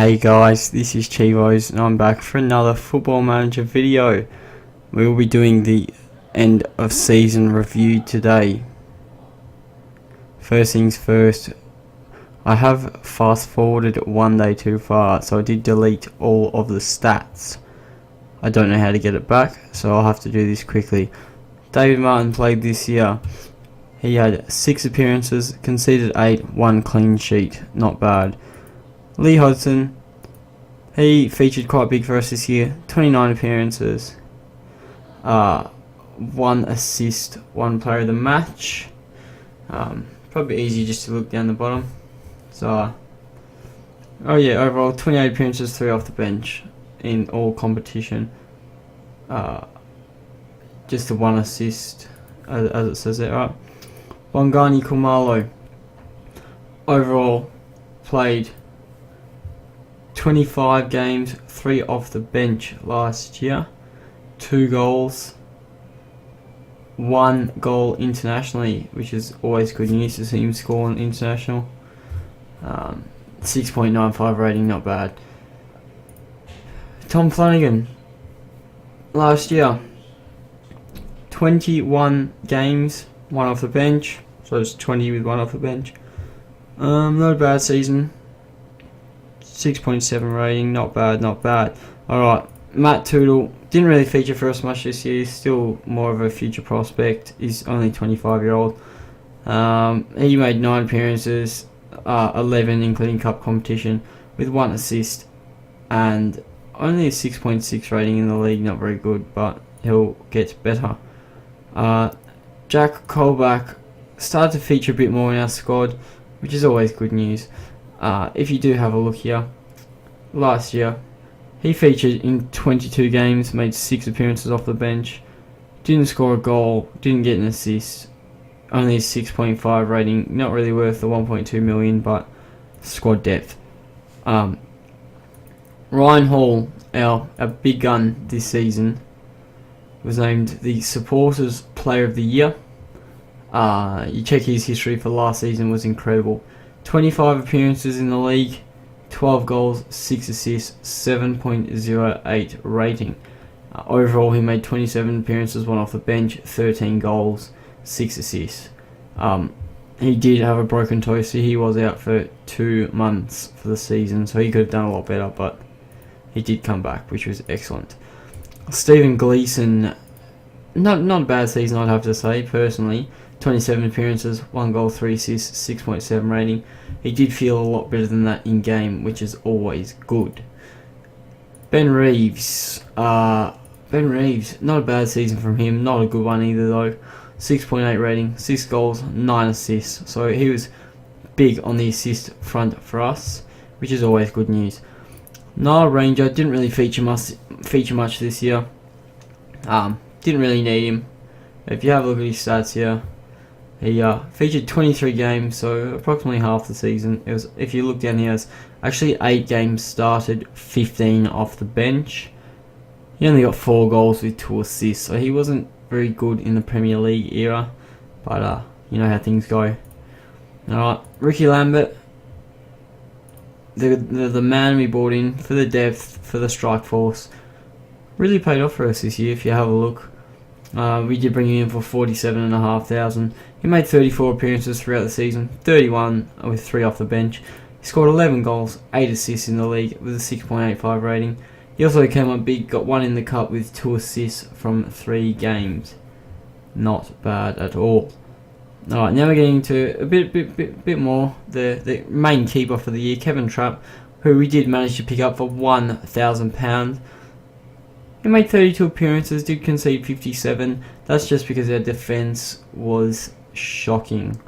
Hey guys, this is Chivos and I'm back for another Football Manager video. We will be doing the end of season review today. First things first, I have fast forwarded one day too far, so I did delete all of the stats. I don't know how to get it back, so I'll have to do this quickly. David Martin played this year. He had 6 appearances, conceded 8, 1 clean sheet, not bad. Lee Hodgson, he featured quite big for us this year, 29 appearances, 1 assist, 1 player of the match. Probably easy just to look down the bottom. So, overall 28 appearances, 3 off the bench in all competition. Just the 1 assist, as it says there, right? Bongani Kumalo, overall played 25 games, 3 off the bench last year, 2 goals, 1 goal internationally, which is always good news to see him score on international. 6.95 rating, not bad. Tom Flanagan, last year, 21 games, 1 off the bench, so it's 20 with 1 off the bench. Not a bad season. 6.7 rating, not bad. Alright, Matt Tootle didn't really feature for us much this year. He's still more of a future prospect. He's only 25-year-old. He made 9 appearances, 11 including cup competition, with 1 assist and only a 6.6 rating in the league. Not very good, but he'll get better. Jack Colback started to feature a bit more in our squad, which is always good news. If you do have a look here, last year he featured in 22 games, made 6 appearances off the bench, didn't score a goal, didn't get an assist, only a 6.5 rating, not really worth the 1.2 million, but squad depth. Ryan Hall, our big gun this season, was named the Supporters Player of the Year. You check his history for last season, was incredible. 25 appearances in the league, 12 goals, 6 assists, 7.08 rating. Overall, he made 27 appearances, 1 off the bench, 13 goals, 6 assists. He did have a broken toe, so he was out for 2 months for the season, so he could have done a lot better, but he did come back, which was excellent. Stephen Gleeson, not a bad season, I'd have to say, personally. 27 appearances, 1 goal, 3 assists, 6.7 rating. He did feel a lot better than that in game, which is always good. Ben Reeves, not a bad season from him, not a good one either though. 6.8 rating, 6 goals, 9 assists. So he was big on the assist front for us, which is always good news. Noah Ranger didn't really feature much this year. Didn't really need him. If you have a look at his stats here, he featured 23 games, so approximately half the season. It was, if you look down here, it's actually 8 games started, 15 off the bench. He only got 4 goals with 2 assists, so he wasn't very good in the Premier League era. But you know how things go. Alright, Ricky Lambert, the man we brought in for the depth, for the strike force, really paid off for us this year. If you have a look. We did bring him in for 47,500. He made 34 appearances throughout the season, 31 with 3 off the bench. He scored 11 goals, 8 assists in the league with a 6.85 rating. He also came up big, got 1 in the cup with 2 assists from 3 games. Not bad at all. Alright, now we're getting into a bit more. The main keeper for the year, Kevin Trapp, who we did manage to pick up for £1,000. He made 32 appearances, did concede 57. That's just because our defence was shocking.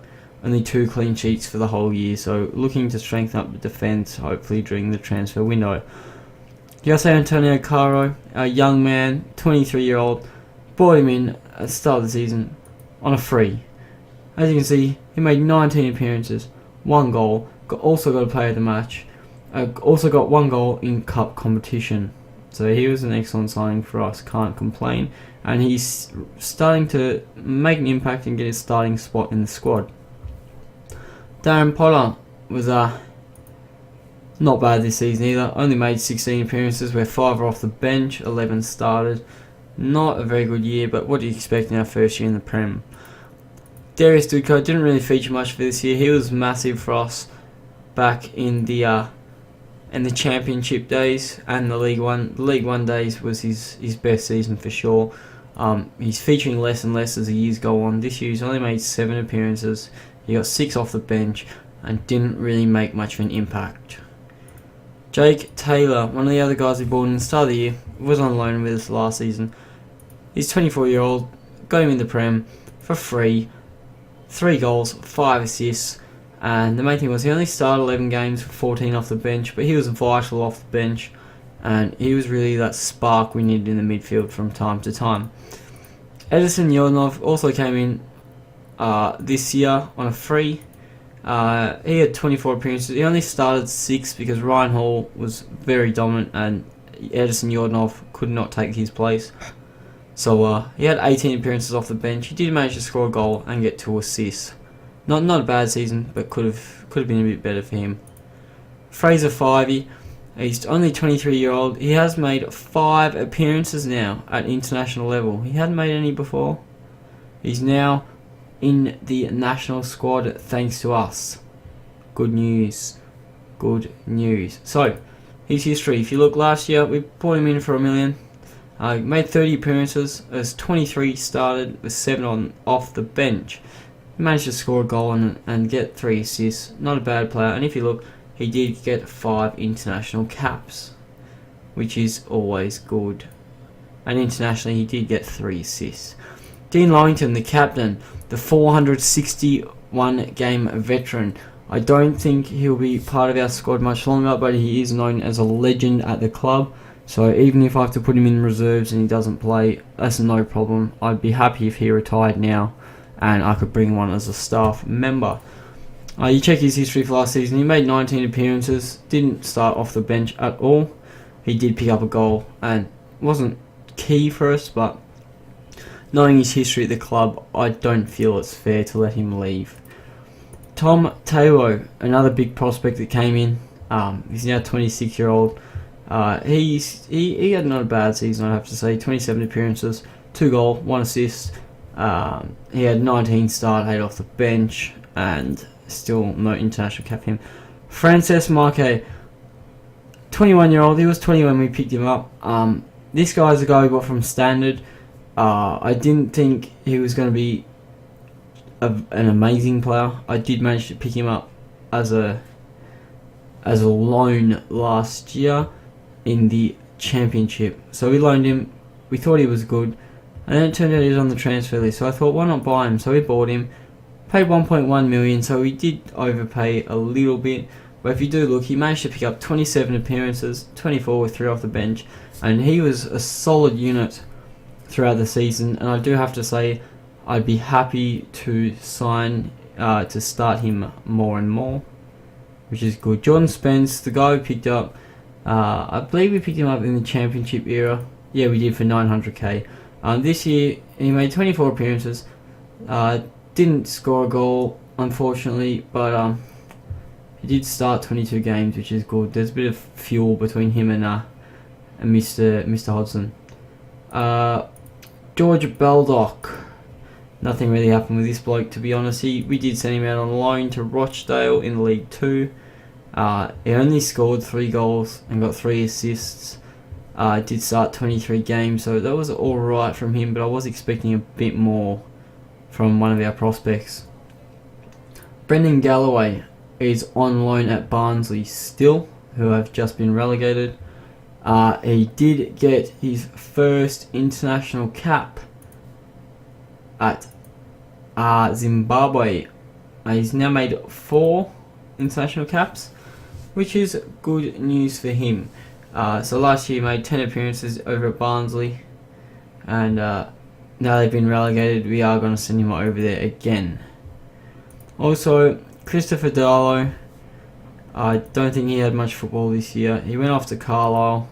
Only 2 clean sheets for the whole year, so looking to strengthen up the defence, hopefully during the transfer window. Jose Antonio Caro, a young man, 23-year-old, brought him in at the start of the season on a free. As you can see, he made 19 appearances, 1 goal, also got a player of the match, also got 1 goal in cup competition. So he was an excellent signing for us, can't complain. And he's starting to make an impact and get his starting spot in the squad. Darren Potter was Not bad this season either. Only made 16 appearances, where 5 are off the bench, 11 started. Not a very good year, but what do you expect in our first year in the Prem? Darius Dudko didn't really feature much for this year. He was massive for us back in the Championship days and the League One. The League One days was his best season for sure. He's featuring less and less as the years go on. This year he's only made 7 appearances. He got 6 off the bench and didn't really make much of an impact. Jake Taylor, one of the other guys we bought in the start of the year, was on loan with us last season. He's 24-year-old, got him in the Prem for free. 3 goals, 5 assists, and the main thing was he only started 11 games for 14 off the bench, but he was vital off the bench, and he was really that spark we needed in the midfield from time to time. Edison Yodnov also came in this year on a free. He had 24 appearances. He only started 6 because Ryan Hall was very dominant and Edison Yodnov could not take his place. So he had 18 appearances off the bench. He did manage to score a goal and get 2 assists. Not a bad season, but could have been a bit better for him. Fraser Fivey, he's only 23-year-old. He has made 5 appearances now at international level. He hadn't made any before. He's now in the national squad thanks to us. Good news. Good news. So, his history. If you look last year, we brought him in for $1 million. Made 30 appearances, as 23 started with 7 on off the bench. He managed to score a goal and get 3 assists. Not a bad player. And if you look, he did get 5 international caps, which is always good. And internationally, he did get 3 assists. Dean Lowington, the captain, the 461 game veteran. I don't think he'll be part of our squad much longer, but he is known as a legend at the club. So even if I have to put him in reserves and he doesn't play, that's no problem. I'd be happy if he retired now and I could bring one as a staff member. You check his history for last season. He made 19 appearances, didn't start off the bench at all. He did pick up a goal and wasn't key for us, but knowing his history at the club, I don't feel it's fair to let him leave. Tom Taylor, another big prospect that came in. He's now 26-year-old. He had not a bad season, I have to say. 27 appearances, 2 goals, 1 assist. He had 19 start, 8 off the bench, and still no international cap for him. Frances Marque, 21-year-old. He was 20 when we picked him up. This guy's a guy we got from Standard. I didn't think he was going to be an amazing player. I did manage to pick him up as a loan last year in the Championship. So we loaned him. We thought he was good, and then it turned out he was on the transfer list. So I thought, why not buy him? So we bought him. Paid 1.1 million. So we did overpay a little bit. But if you do look, he managed to pick up 27 appearances, 24 with 3 off the bench, and he was a solid unit throughout the season. And I do have to say, I'd be happy to sign to start him more and more, which is good. Jordan Spence, the guy we picked up, I believe we picked him up in the Championship era. Yeah, we did for 900k. This year he made 24 appearances. Didn't score a goal, unfortunately, but he did start 22 games, which is good. There's a bit of fuel between him and Mr. Hodgson. George Baldock. Nothing really happened with this bloke, to be honest. We did send him out on loan to Rochdale in League 2. He only scored 3 goals and got 3 assists. Did start 23 games, so that was alright from him, but I was expecting a bit more from one of our prospects. Brendan Galloway is on loan at Barnsley still, who have just been relegated. He did get his first international cap at Zimbabwe. He's now made 4 international caps, which is good news for him. So last year he made 10 appearances over at Barnsley, and now they've been relegated. We are going to send him over there again. Also, Christopher Darlow, I don't think he had much football this year. He went off to Carlisle.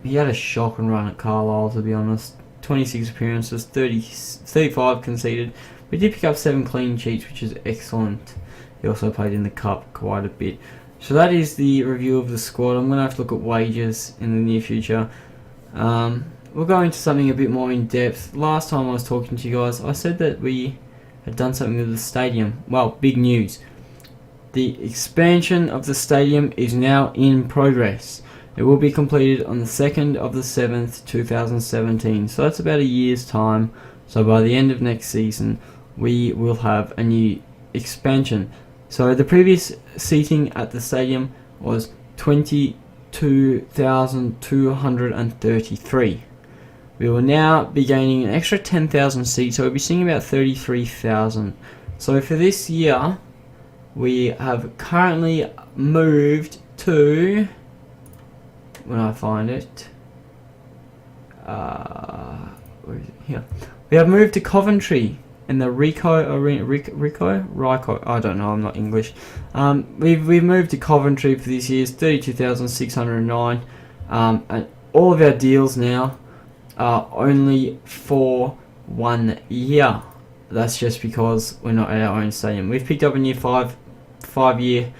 He had a shocking run at Carlisle, to be honest. 26 appearances, 35 conceded. We did pick up 7 clean sheets, which is excellent. He also played in the cup quite a bit. So that is the review of the squad. I'm going to have to look at wages in the near future. We'll go into something a bit more in depth. Last time I was talking to you guys, I said that we had done something with the stadium. Well, big news. The expansion of the stadium is now in progress. It will be completed on the 2nd of the 7th, 2017. So that's about a year's time. So by the end of next season, we will have a new expansion. So the previous seating at the stadium was 22,233. We will now be gaining an extra 10,000 seats, so we'll be seeing about 33,000. So for this year, we have currently moved to, when I find it, where is it? Here. We have moved to Coventry in the Ricoh Arena. Ricoh? I don't know, I'm not English. We've moved to Coventry for this year's 32,609. And all of our deals now are only for 1 year. That's just because we're not at our own stadium. We've picked up a new five-year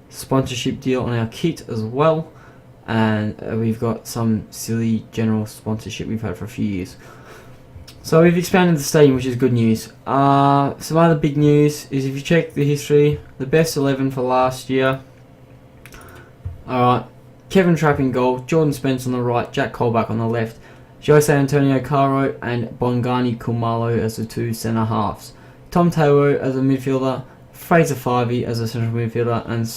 sponsorship deal on our kit as well, and we've got some silly general sponsorship we've had for a few years. So we've expanded the stadium, which is good news. Some other big news is, if you check the history, the best 11 for last year. Alright, Kevin Trapp in goal, Jordan Spence on the right, Jack Colback on the left, Jose Antonio Caro and Bongani Kumalo as the two centre halves, Tom Taylor as a midfielder, Fraser Farvey as a central midfielder, and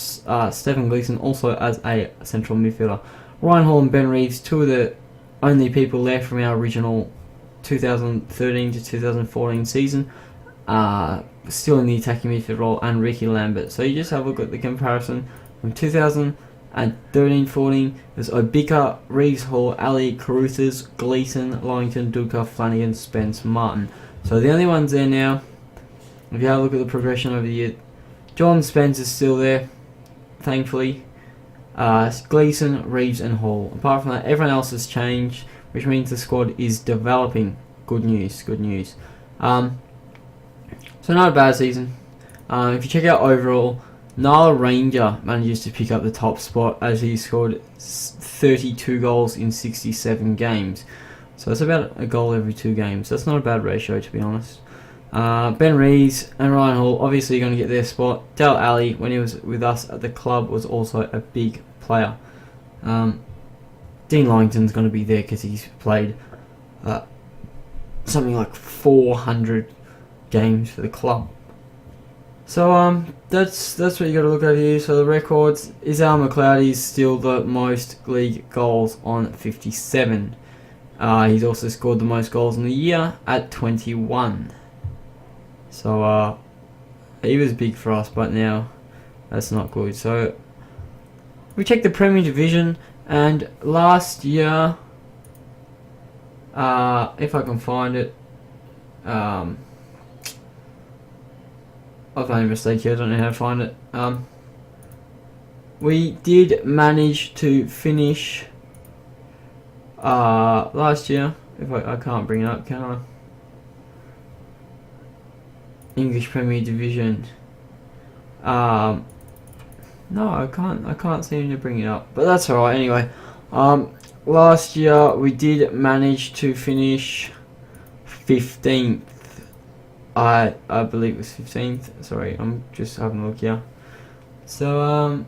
Stephen Gleeson also as a central midfielder. Ryan Hall and Ben Reeves, two of the only people left from our original 2013 to 2014 season, still in the attacking midfield role, and Ricky Lambert. So you just have a look at the comparison from 2013-14. There's Obika, Reeves, Hall, Ali, Caruthers, Gleeson, Longington, Duca, Flanagan, Spence, Martin. So the only ones there now, if you have a look at the progression over the year, John Spence is still there, thankfully. Gleeson, Reeves and Hall. Apart from that, everyone else has changed, which means the squad is developing. Good news, good news. So not a bad season. If you check out overall, Niall Ranger manages to pick up the top spot as he scored 32 goals in 67 games. So that's about a goal every 2 games. That's not a bad ratio, to be honest. Ben Reeves and Ryan Hall obviously going to get their spot. Dale Alley, when he was with us at the club, was also a big player. Dean Longington's going to be there because he's played something like 400 games for the club. So that's what you got to look at here. So the records, Al McLeod is still the most league goals on 57. He's also scored the most goals in the year at 21. So he was big for us, but now that's not good. So we checked the Premier Division, and last year, if I can find it, I've made a mistake here, I don't know how to find it. We did manage to finish last year, if I can't bring it up, can I? English Premier Division. No, I can't seem to bring it up, but that's alright anyway. Last year we did manage to finish 15th. I believe it was 15th. Sorry, I'm just having a look here. So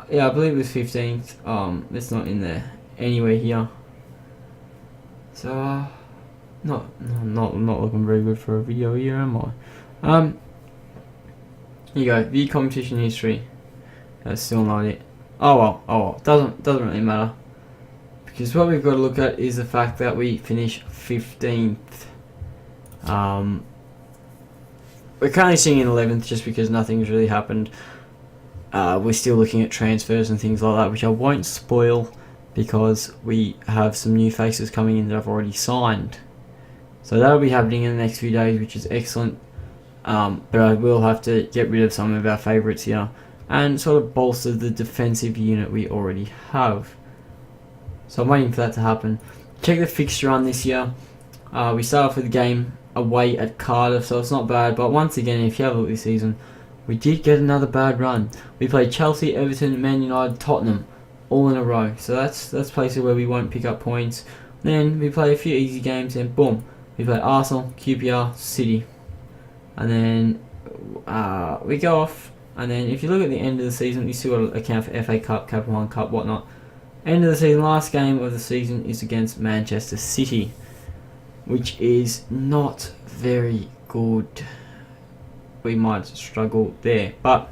yeah, I believe it was 15th. It's not in there anywhere here. So not looking very good for a video here, am I? Here you go. View competition history. That's still not it. Oh well. Doesn't really matter, because what we've got to look at is the fact that we finished 15th. We're currently sitting in 11th just because nothing's really happened. We're still looking at transfers and things like that, which I won't spoil because we have some new faces coming in that I've already signed. So that'll be happening in the next few days, which is excellent. But I will have to get rid of some of our favourites here and sort of bolster the defensive unit we already have. So I'm waiting for that to happen. Check the fixture on this year. We start off with the game away at Cardiff, so it's not bad. But once again, if you have a look this season, we did get another bad run. We played Chelsea, Everton, Man United, Tottenham, all in a row. So that's places where we won't pick up points. Then we play a few easy games, and boom, we play Arsenal, QPR, City, and then we go off. And then if you look at the end of the season, you still got to account for FA Cup, Capital One Cup, whatnot. End of the season, last game of the season is against Manchester City, which is not very good. We might struggle there, but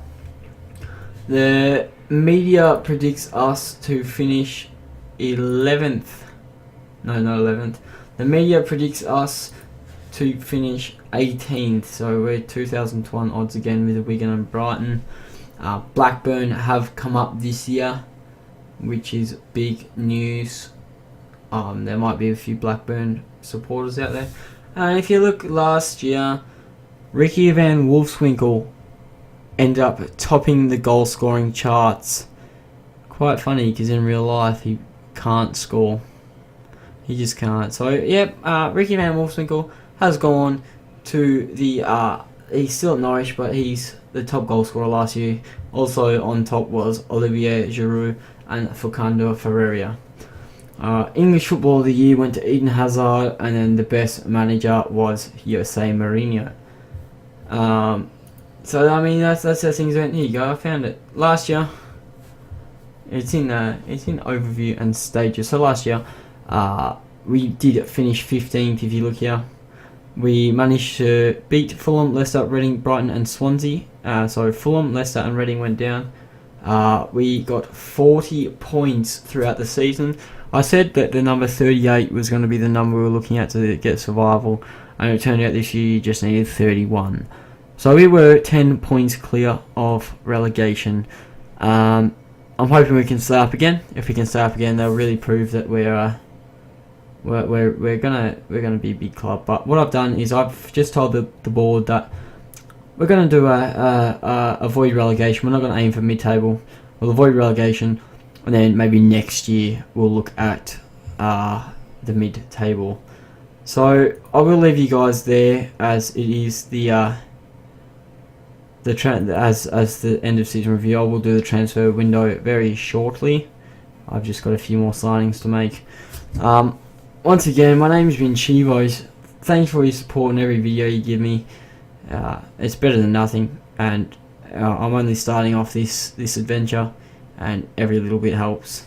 the media predicts us to finish 11th. No, not 11th. The media predicts us to finish 18th, so we're 2001 odds again with Wigan and Brighton. Blackburn have come up this year, which is big news. There might be a few Blackburn supporters out there. If you look last year, Ricky Van Wolfswinkel ended up topping the goal scoring charts. Quite funny, because in real life he can't score. He just can't. So yep, Ricky Van Wolfswinkel has gone to the he's still at Norwich, but he's the top goal scorer last year. Also on top was Olivier Giroud and Facundo Ferreira. English Football of the Year went to Eden Hazard, and then the best manager was Jose Mourinho. So I mean that's how things went. Here you go, I found it last year. It's in overview and stages. So last year, we did finish 15th. If you look here, we managed to beat Fulham, Leicester, Reading, Brighton, and Swansea. So Fulham, Leicester, and Reading went down. We got 40 points throughout the season. I said that the number 38 was going to be the number we were looking at to get survival, and it turned out this year you just needed 31. So we were 10 points clear of relegation. I'm hoping we can stay up again. If we can stay up again, they'll really prove that we're gonna be a big club. But what I've done is I've just told the board that we're gonna do a avoid relegation. We're not gonna aim for mid-table. We'll avoid relegation, and then maybe next year we'll look at the mid-table. So I will leave you guys there, as it is as the end of season review. I will do the transfer window very shortly. I've just got a few more signings to make. Once again, my name's been Chivos. Thanks for your support in every video you give me. It's better than nothing, and I'm only starting off this adventure, and every little bit helps.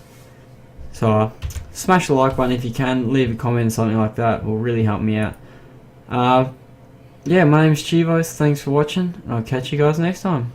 So smash the like button if you can, leave a comment, something like that will really help me out. Yeah, my name's Chivos, thanks for watching, and I'll catch you guys next time.